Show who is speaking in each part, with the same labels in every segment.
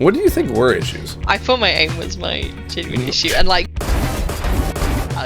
Speaker 1: What do you think were issues?
Speaker 2: I thought my aim was my genuine issue, and like...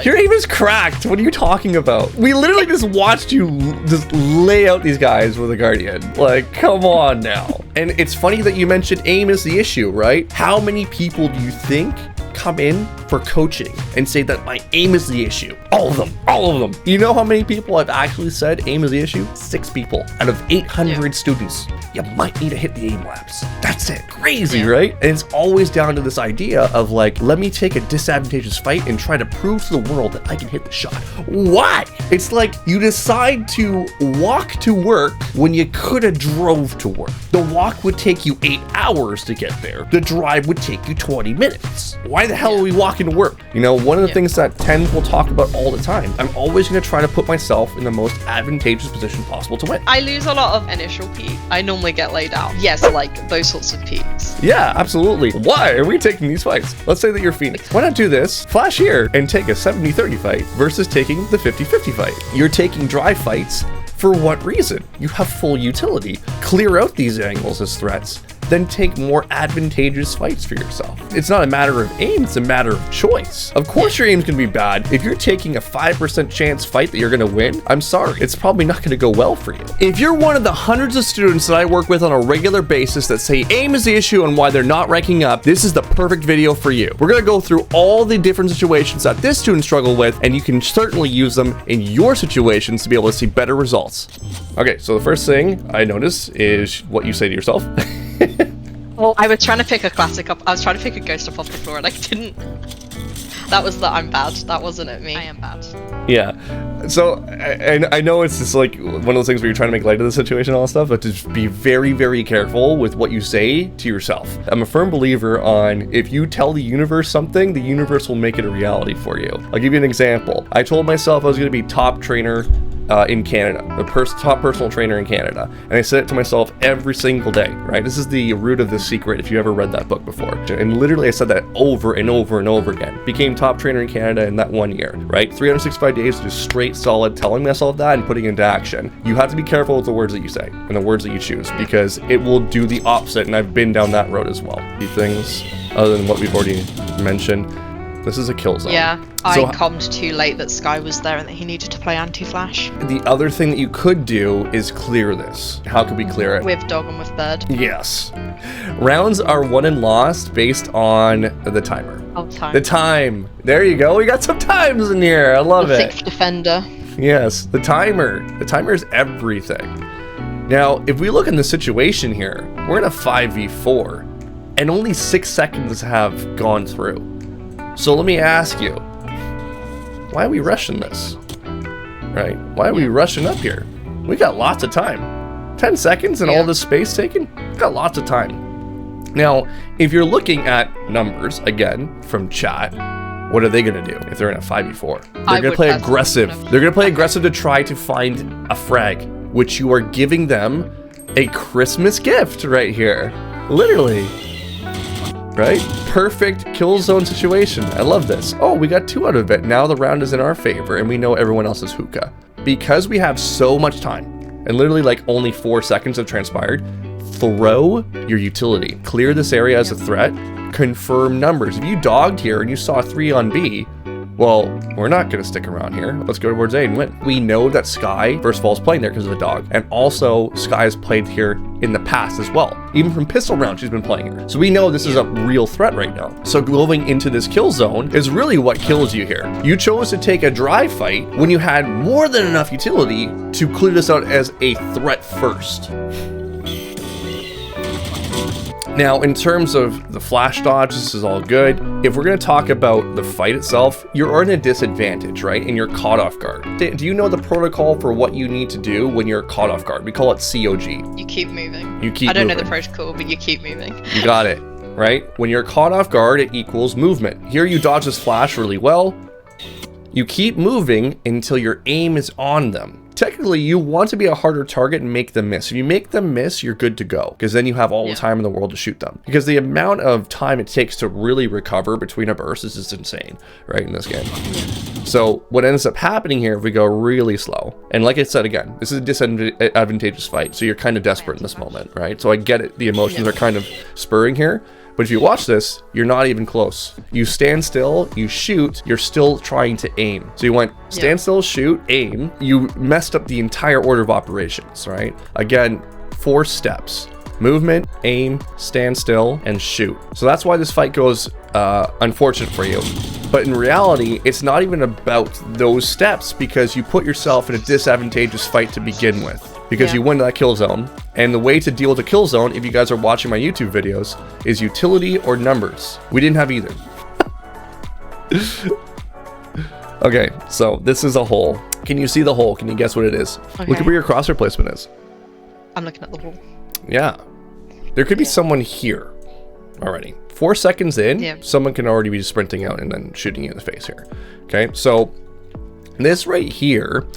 Speaker 1: Your aim is cracked. What are you talking about? We literally just watched you just lay out these guys with a Guardian. Like, come on now. And it's funny that you mentioned aim is the issue, right? How many people do you think come in for coaching and say that my aim is the issue? All of them. All of them. You know how many people I've actually said aim is the issue? 6 people out of 800 students. You might need to hit the aim labs. That's it. Crazy, right? And it's always down to this idea of like, let me take a disadvantageous fight and try to prove to the world that I can hit the shot. Why? It's like you decide to walk to work when you could have drove to work. The walk would take you 8 hours to get there. The drive would take you 20 minutes. Why the hell are we walking to work? You know, one of the things that Tens will talk about all the time, I'm always going to try to put myself in the most advantageous position possible to win.
Speaker 2: I lose a lot of initial peak. I normally get laid out. Yes, like those sorts of peaks.
Speaker 1: Yeah, absolutely. Why are we taking these fights? Let's say that you're Phoenix. Why not do this? Flash here and take a 70-30 fight versus taking the 50-50 fight. You're taking drive fights. For what reason? You have full utility. Clear out these angles as threats, then take more advantageous fights for yourself. It's not a matter of aim, it's a matter of choice. Of course your aim's gonna be bad. If you're taking a 5% chance fight that you're gonna win, I'm sorry, it's probably not gonna go well for you. If you're one of the hundreds of students that I work with on a regular basis that say aim is the issue and why they're not ranking up, this is the perfect video for you. We're gonna go through all the different situations that this student struggled with, and you can certainly use them in your situations to be able to see better results. Okay, so the first thing I notice is what you say to yourself.
Speaker 2: Well, I was trying to pick a classic up. I was trying to pick a ghost up off the floor and I didn't. That was the I'm bad. That wasn't it, me. I am bad.
Speaker 1: Yeah. So I know it's just like one of those things where you're trying to make light of the situation and all that stuff, but just be very, very careful with what you say to yourself. I'm a firm believer on if you tell the universe something, the universe will make it a reality for you. I'll give you an example. I told myself I was going to be top trainer in Canada, the top personal trainer in Canada. And I said it to myself every single day, right? This is the root of the secret if you ever read that book before. And literally I said that over and over and over again. Became top trainer in Canada in that 1 year, right? 365 days just straight solid telling myself that and putting into action. You have to be careful with the words that you say and the words that you choose because it will do the opposite, and I've been down that road as well. These things, other than what we've already mentioned, this is a kill zone.
Speaker 2: Yeah, I commed too late that Sky was there and that he needed to play anti-flash.
Speaker 1: The other thing that you could do is clear this. How could we clear it?
Speaker 2: With dog and with bird.
Speaker 1: Yes. Rounds are won and lost based on the timer.
Speaker 2: Oh, time.
Speaker 1: The time. There you go. We got some times in here. I love it.
Speaker 2: Sixth defender.
Speaker 1: Yes, the timer. The timer is everything. Now, if we look in the situation here, we're in a 5v4 and only 6 seconds have gone through. So let me ask you, why are we rushing this? Right? Why are we rushing up here? We got lots of time. 10 seconds and all this space taken? We got lots of time. Now, if you're looking at numbers, again, from chat, what are they going to do if they're in a 5v4? They're going to play aggressive. They're going to play aggressive to try to find a frag, which you are giving them a Christmas gift right here. Literally. Right? Perfect kill zone situation. I love this. Oh, we got 2 out of it. Now the round is in our favor and we know everyone else is hookah. Because we have so much time and literally like only 4 seconds have transpired, throw your utility. Clear this area as a threat. Confirm numbers. If you dogged here and you saw 3 on B, well, we're not going to stick around here. Let's go towards A and win. We know that Sky, first of all, is playing there because of the dog. And also, Sky has played here in the past as well. Even from pistol round, she's been playing here. So we know this is a real threat right now. So going into this kill zone is really what kills you here. You chose to take a dry fight when you had more than enough utility to clear this out as a threat first. Now, in terms of the flash dodge, this is all good. If we're going to talk about the fight itself, you're in a disadvantage, right? And you're caught off guard. Do you know the protocol for what you need to do when you're caught off guard? We call it COG.
Speaker 2: You keep moving.
Speaker 1: You keep
Speaker 2: I don't
Speaker 1: moving.
Speaker 2: know the protocol, but you keep moving.
Speaker 1: You got it, right? When you're caught off guard, it equals movement. Here you dodge this flash really well. You keep moving until your aim is on them. Technically, you want to be a harder target and make them miss. If you make them miss, you're good to go, because then you have all the time in the world to shoot them. Because the amount of time it takes to really recover between a burst is just insane, right, in this game. So what ends up happening here if we go really slow, and like I said again, this is a disadvantageous fight, so you're kind of desperate in this moment, right? So I get it, the emotions are kind of spurring here, But if you watch this, you're not even close. You stand still, you shoot, you're still trying to aim. So you went stand still, shoot, aim. You messed up the entire order of operations, right? Again, 4 steps. Movement, aim, stand still, and shoot. So that's why this fight goes unfortunate for you. But in reality, it's not even about those steps because you put yourself in a disadvantageous fight to begin with. Because you went to that kill zone, and the way to deal with a kill zone, if you guys are watching my YouTube videos, is utility or numbers. We didn't have either. Okay, so this is a hole. Can you see the hole? Can you guess what it is? Okay. Look at where your crosshair placement is. I'm
Speaker 2: looking at the wall.
Speaker 1: Yeah. There could be someone here already. 4 seconds in, someone can already be sprinting out and then shooting you in the face here. Okay, so this right here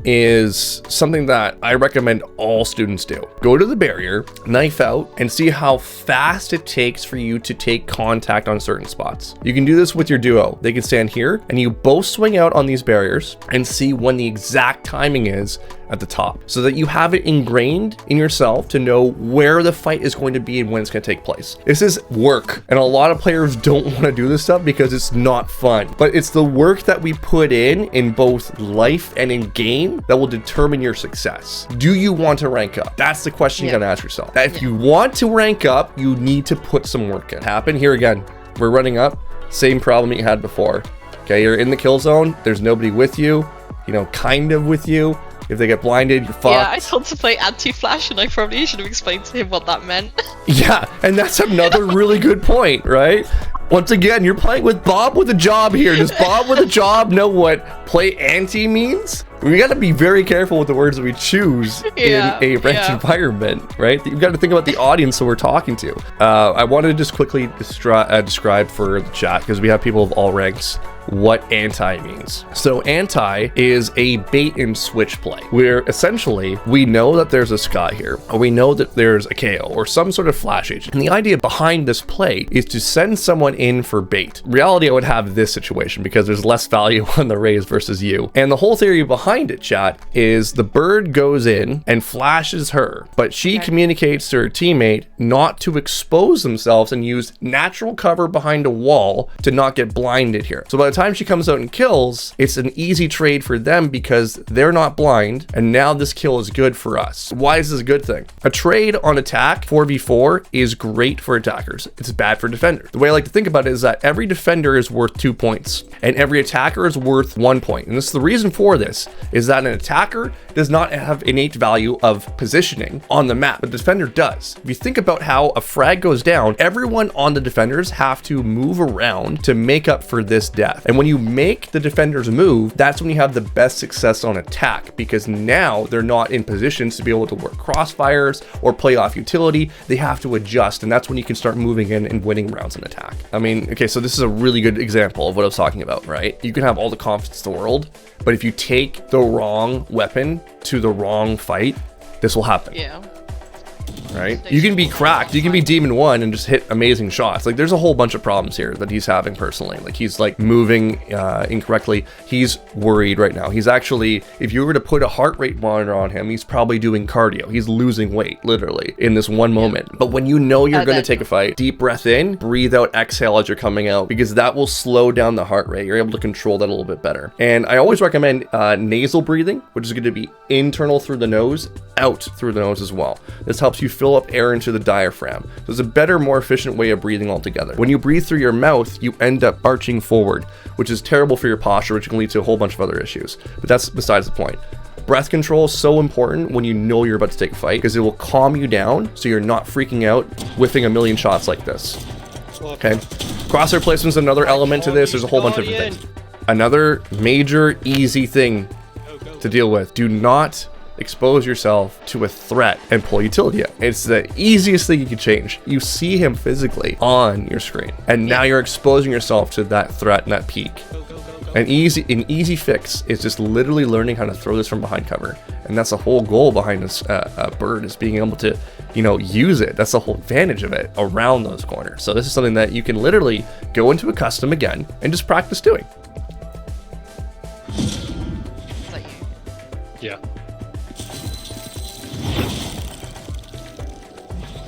Speaker 1: is something that I recommend all students do. Go to the barrier, knife out, and see how fast it takes for you to take contact on certain spots. You can do this with your duo. They can stand here and you both swing out on these barriers and see when the exact timing is at the top so that you have it ingrained in yourself to know where the fight is going to be and when it's going to take place. This is work, and a lot of players don't want to do this stuff because it's not fun, but it's the work that we put in both life and in game that will determine your success. Do you want to rank up? That's the question you got to ask yourself. That if you want to rank up, you need to put some work in. Happen here again. We're running up. Same problem you had before. Okay, you're in the kill zone. There's nobody with you, you know, kind of with you. If they get blinded, you're fucked.
Speaker 2: Yeah, I told to play anti-flash and I probably should have explained to him what that meant.
Speaker 1: Yeah, and that's another really good point, right? Once again, you're playing with Bob with a job here. Does Bob with a job know what play anti means? We got to be very careful with the words that we choose in a ranked environment, right? You've got to think about the audience that we're talking to. I wanted to just quickly describe for the chat, because we have people of all ranks, what anti means. So anti is a bait and switch play, where essentially we know that there's a Scott here, or we know that there's a KO or some sort of flash agent. And the idea behind this play is to send someone in for bait. Reality, I would have this situation because there's less value on the raise versus you. And the whole theory behind it, chat, is the bird goes in and flashes her, but she communicates to her teammate not to expose themselves and use natural cover behind a wall to not get blinded here. So by the time she comes out and kills, it's an easy trade for them because they're not blind, and now this kill is good for us. Why is this a good thing? A trade on attack 4v4 is great for attackers. It's bad for defenders. The way I like to think about it is that every defender is worth 2 points and every attacker is worth 1 point. And this is the reason for this is that an attacker does not have innate value of positioning on the map, but the defender does. If you think about how a frag goes down, everyone on the defenders have to move around to make up for this death. And when you make the defenders move, that's when you have the best success on attack, because now they're not in positions to be able to work crossfires or play off utility. They have to adjust, and that's when you can start moving in and winning rounds on attack. I mean, okay, so this is a really good example of what I was talking about, right? You can have all the confidence in the world, but if you take the wrong weapon to the wrong fight, this will happen. Yeah. Right? You can be cracked, you can be Demon 1 and just hit amazing shots. Like, there's a whole bunch of problems here that he's having personally. Like, he's like moving incorrectly. He's worried right now. He's actually, if you were to put a heart rate monitor on him, he's probably doing cardio. He's losing weight, literally, in this one moment. But when you know you're going to take a fight, deep breath in, breathe out, exhale as you're coming out, because that will slow down the heart rate. You're able to control that a little bit better. And I always recommend nasal breathing, which is going to be internal through the nose, out through the nose as well. This helps you fill up air into the diaphragm. So it's a better, more efficient way of breathing altogether. When you breathe through your mouth, you end up arching forward, which is terrible for your posture, which can lead to a whole bunch of other issues. But that's besides the point. Breath control is so important when you know you're about to take a fight, because it will calm you down so you're not freaking out, whiffing a million shots like this. Okay. Crosshair placement is another element to this. There's a whole bunch of different things. Another major easy thing to deal with. Do not expose yourself to a threat and pull utility out. It's the easiest thing you can change. You see him physically on your screen, and now you're exposing yourself to that threat and that peak. An easy fix is just literally learning how to throw this from behind cover, and that's the whole goal behind this bird, is being able to, you know, use it. That's the whole advantage of it around those corners. So this is something that you can literally go into a custom again and just practice doing.
Speaker 3: Yeah.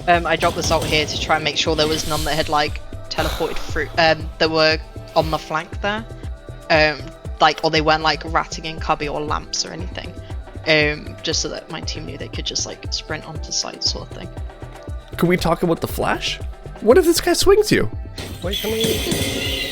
Speaker 2: I dropped this ult here to try and make sure there was none that had like teleported through, that were on the flank there. Like, or they weren't like ratting in cubby or lamps or anything. Just so that my team knew they could just like sprint onto site sort of thing.
Speaker 1: Can we talk about the flash? What if this guy swings you?
Speaker 3: Wait, come here.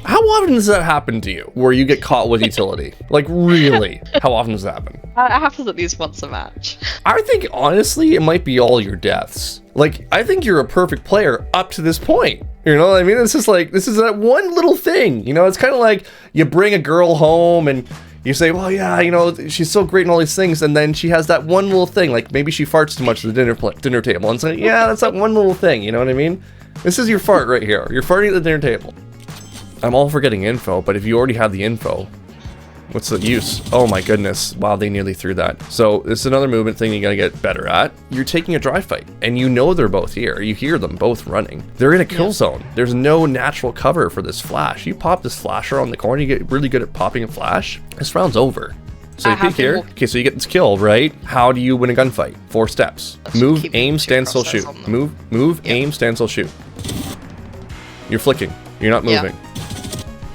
Speaker 1: How often does that happen to you, where you get caught with utility? Like, really? How often does that happen?
Speaker 2: It happens at least once a match.
Speaker 1: I think, honestly, it might be all your deaths. Like, I think you're a perfect player up to this point. You know what I mean? This is that one little thing. You know, it's kind of like you bring a girl home and you say, well, yeah, you know, she's so great and all these things, and then she has that one little thing, like maybe she farts too much at the dinner table. And so, yeah, that's that one little thing, you know what I mean? This is your fart right here. You're farting at the dinner table. I'm all for getting info, but if you already have the info, what's the use? Oh my goodness. Wow, they nearly threw that. So this is another movement thing you gotta get better at. You're taking a dry fight, and you know they're both here. You hear them both running. They're in a kill zone. There's no natural cover for this flash. You pop this flasher on the corner, you get really good at popping a flash. This round's over. So you peek here. Okay, so you get this kill, right? How do you win a gunfight? 4 steps. Move, aim, stand still, shoot. Move, aim, stand still, shoot. You're flicking. You're not moving.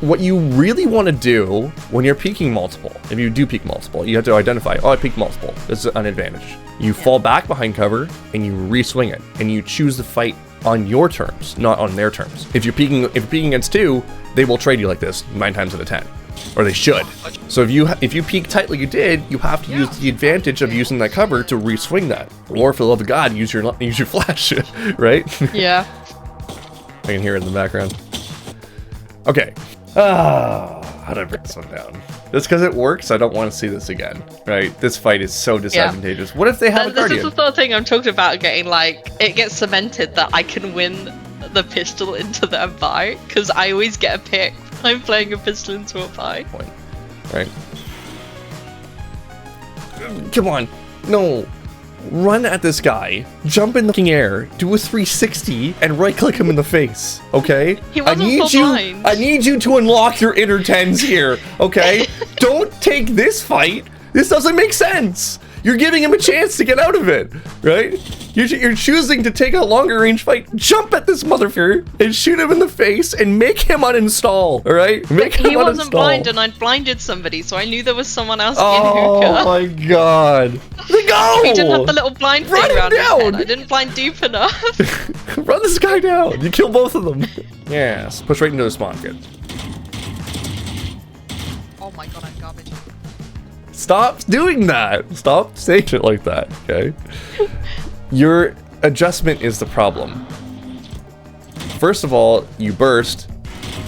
Speaker 1: What you really want to do when you're peeking multiple, if you do peek multiple, you have to identify, oh, I peeked multiple. This is an advantage. You fall back behind cover and you re-swing it, and you choose the fight on your terms, not on their terms. If you're peeking against 2, they will trade you like this 9 times out of 10, or they should. So if you peek tight like you did, you have to use the advantage of using that cover to re-swing that, or for the love of God, use your flash, right?
Speaker 2: Yeah.
Speaker 1: I can hear it in the background. Okay. How do I break this one down? Just because it works, I don't want to see this again, right? This fight is so disadvantageous. What if they have a Guardian?
Speaker 2: This is the sort of thing I'm talking about, getting like, it gets cemented that I can win the pistol into their buy, because I always get a pick when I'm playing a pistol into a buy.
Speaker 1: Right. Come on. No. Run at this guy, jump in the air, do a 360, and right-click him in the face, okay?
Speaker 2: He wasn't blind.
Speaker 1: I need you to unlock your inner tens here, okay? Don't take this fight. This doesn't make sense. You're giving him a chance to get out of it, right? You're choosing to take a longer range fight. Jump at this motherfucker and shoot him in the face and make him uninstall, all right?
Speaker 2: He wasn't blind, and I'd blinded somebody, so I knew there was someone else in
Speaker 1: hookah. Oh my god. Go!
Speaker 2: He didn't have the little blind thing around his head. I didn't blind deep enough.
Speaker 1: Run this guy down. You kill both of them. Yes. Push right into the spawn. Good.
Speaker 2: Oh my god, I'm garbage.
Speaker 1: Stop doing that. Stop saying shit like that, okay? Your adjustment is the problem. First of all, you burst.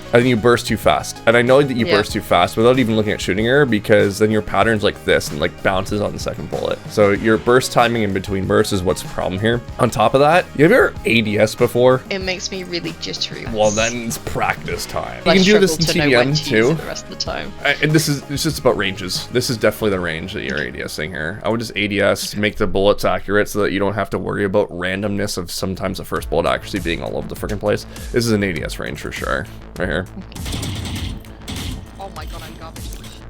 Speaker 1: I think you burst too fast. And I know that you burst too fast without even looking at shooting error, because then your pattern's like this and like bounces on the second bullet. So your burst timing in between bursts is what's the problem here. On top of that, you ever ADS before?
Speaker 2: It makes me really jittery.
Speaker 1: Well, then it's practice time. You can do this in TDM too.
Speaker 2: The rest of the time.
Speaker 1: And it's just about ranges. This is definitely the range that you're ADSing here. I would just ADS, make the bullets accurate so that you don't have to worry about randomness of sometimes the first bullet accuracy being all over the freaking place. This is an ADS range for sure, right here.
Speaker 2: Oh my god, I'm garbage.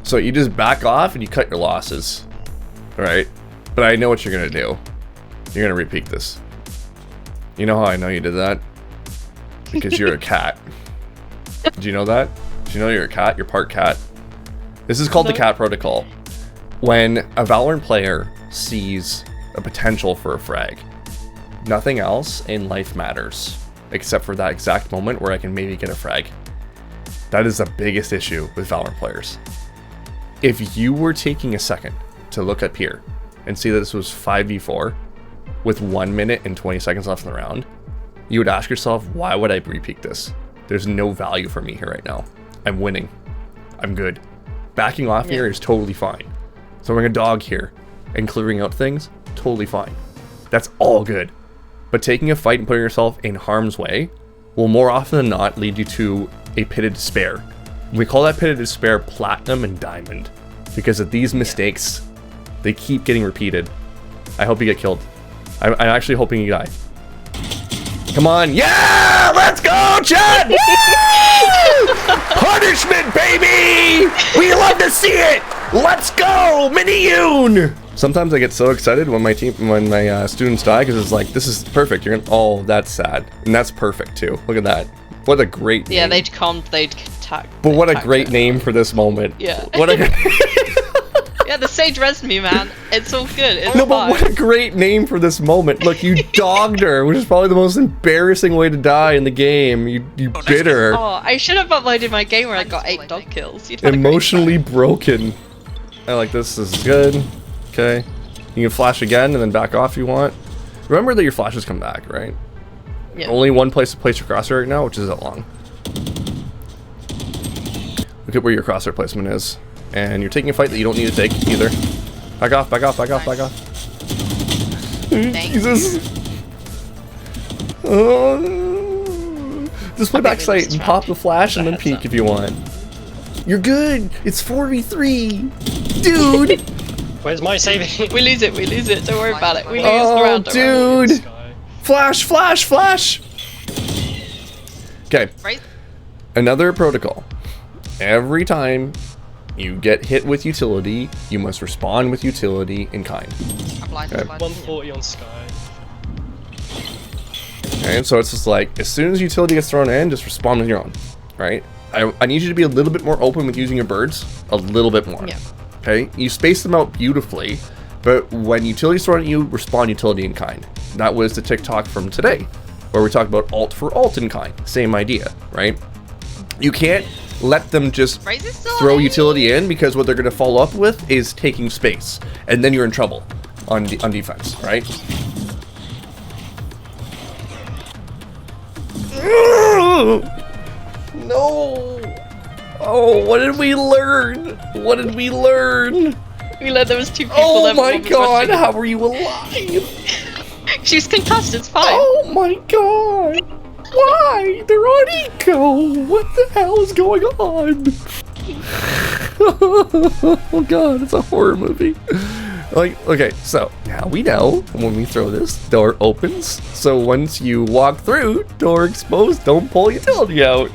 Speaker 1: So you just back off and you cut your losses, right? But I know what you're gonna do. You're gonna repeat this. You know how I know you did that? Because you're a cat. Do you know that? Do you know you're a cat? You're part cat. This is called the cat protocol. When a Valorant player sees a potential for a frag, nothing else in life matters except for that exact moment where I can maybe get a frag. That is the biggest issue with Valorant players. If you were taking a second to look up here and see that this was 5v4 with 1 minute and 20 seconds left in the round, you would ask yourself, why would I re-peek this? There's no value for me here right now. I'm winning. I'm good. Backing off here is totally fine. Throwing a dog here and clearing out things, totally fine. That's all good. But taking a fight and putting yourself in harm's way will more often than not lead you to a pit of despair. We call that pit of despair platinum and diamond, because of these mistakes, they keep getting repeated. I hope you get killed. I'm actually hoping you die. Come on, yeah, let's go, chat! Woo! Punishment, baby! We love to see it! Let's go, Mini-Yoon! Sometimes I get so excited when my students die because it's like, this is perfect. You're gonna, oh, that's sad, and that's perfect too. Look at that. What a great name.
Speaker 2: Yeah, they'd attack.
Speaker 1: But what a great name for this moment.
Speaker 2: Yeah.
Speaker 1: What a
Speaker 2: yeah, the sage res me, man. It's all good. It's
Speaker 1: no, but
Speaker 2: fine.
Speaker 1: what a great name for this moment. Look, you dogged her, which is probably the most embarrassing way to die in the game. You bit her.
Speaker 2: Oh, I should have uploaded my game where I got 8 dog kills. You'd had a great
Speaker 1: Emotionally
Speaker 2: time.
Speaker 1: broken. I like this. This is good. Okay. You can flash again and then back off if you want. Remember that your flashes come back, right?
Speaker 2: Yeah.
Speaker 1: Only one place to place your crosshair right now, which is that long. Look at where your crosshair placement is. And you're taking a fight that you don't need to take either. Back off, back off, back off, back off.
Speaker 2: Thank
Speaker 1: Jesus. Just play
Speaker 2: I'm
Speaker 1: back
Speaker 2: gonna
Speaker 1: sight and
Speaker 2: distract
Speaker 1: pop the
Speaker 2: you.
Speaker 1: flash and then
Speaker 2: Heads
Speaker 1: peek
Speaker 2: up.
Speaker 1: if you want. You're good. It's 4v3. Dude.
Speaker 3: Where's my saving?
Speaker 2: We lose it, don't worry about it. We lose
Speaker 1: Oh,
Speaker 2: the round. don't worry.
Speaker 1: dude. Flash, flash, flash. Okay.
Speaker 2: Right?
Speaker 1: Another protocol. Every time you get hit with utility, you must respond with utility in kind.
Speaker 2: I'm blind,
Speaker 1: Okay.
Speaker 2: I'm blind.
Speaker 3: 140 on Sky.
Speaker 1: And so it's just like, as soon as utility gets thrown in, just respond with your own, right? I need you to be a little bit more open with using your birds, a little bit more.
Speaker 2: Yeah.
Speaker 1: Okay, you space them out beautifully, but when utility's thrown at you, respond utility in kind. That was the TikTok from today, where we talked about ult for ult in kind. Same idea, right? You can't let them just
Speaker 2: Raise it still
Speaker 1: throw
Speaker 2: on.
Speaker 1: utility in, because what they're going to follow up with is taking space, and then you're in trouble on defense, right? No! Oh, what did we learn? What did we learn?
Speaker 2: We learned there was 2 people
Speaker 1: Oh
Speaker 2: there. but
Speaker 1: my
Speaker 2: one was
Speaker 1: god,
Speaker 2: watching.
Speaker 1: how are you alive?
Speaker 2: She's concussed, it's fine.
Speaker 1: Oh my god! Why? They're on eco! What the hell is going on? Oh god, it's a horror movie. Like, okay, so now we know when we throw this, door opens. So once you walk through, door exposed, don't pull utility out.